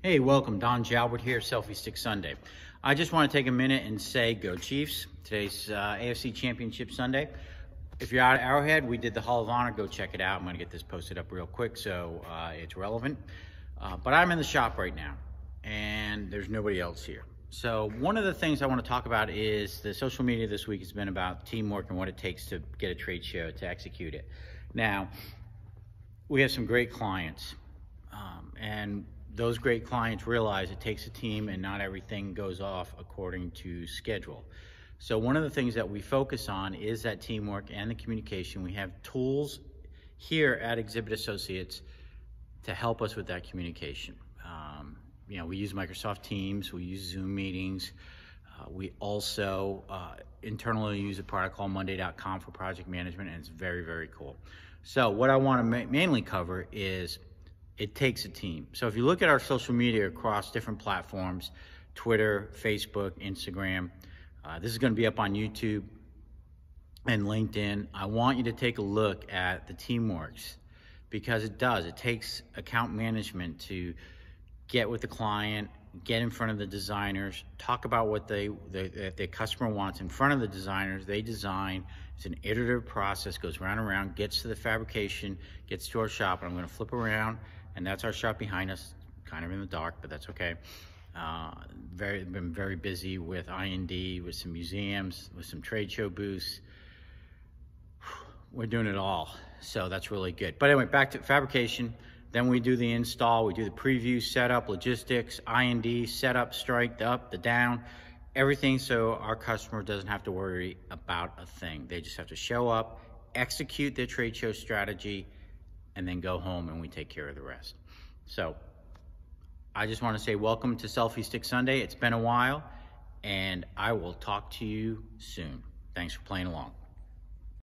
Hey, welcome. Don Jalbert here, Selfie Stick Sunday. I just want to take a minute and say go Chiefs. Today's AFC Championship Sunday. If you're out at Arrowhead, we did the Hall of Honor. Go check it out. I'm going to get this posted up real quick so it's relevant. But I'm in the shop right now, and there's nobody else here. So one of the things I want to talk about is the social media this week has been about teamwork and what it takes to get a trade show, to execute it. Now, we have some great clients, and those great clients realize it takes a team and not everything goes off according to schedule. So one of the things that we focus on is that teamwork and the communication. We have tools here at Exhibit Associates to help us with that communication. We use Microsoft Teams, we use Zoom meetings. We also internally use a product called Monday.com for project management, and it's very, very cool. So what I want to mainly cover is it takes a team. So if you look at our social media across different platforms, Twitter, Facebook, Instagram, this is going to be up on YouTube and LinkedIn. I want you to take a look at the teamworks, because it does. It takes account management to get with the client, get in front of the designers, talk about what the customer wants in front of the designers. They design. It's an iterative process, goes round and round, gets to the fabrication, gets to our shop, and I'm going to flip around, and that's our shop behind us, kind of in the dark, but that's okay. Been very busy with I&D, with some museums, with some trade show booths. We're doing it all, so that's really good. But anyway, back to fabrication. Then we do the install, we do the preview, setup, logistics, I&D, setup, strike, the up, the down, everything, so our customer doesn't have to worry about a thing. They just have to show up, execute their trade show strategy, and then go home, and we take care of the rest. So I just want to say welcome to Selfie Stick Sunday. It's been a while, and I will talk to you soon. Thanks for playing along.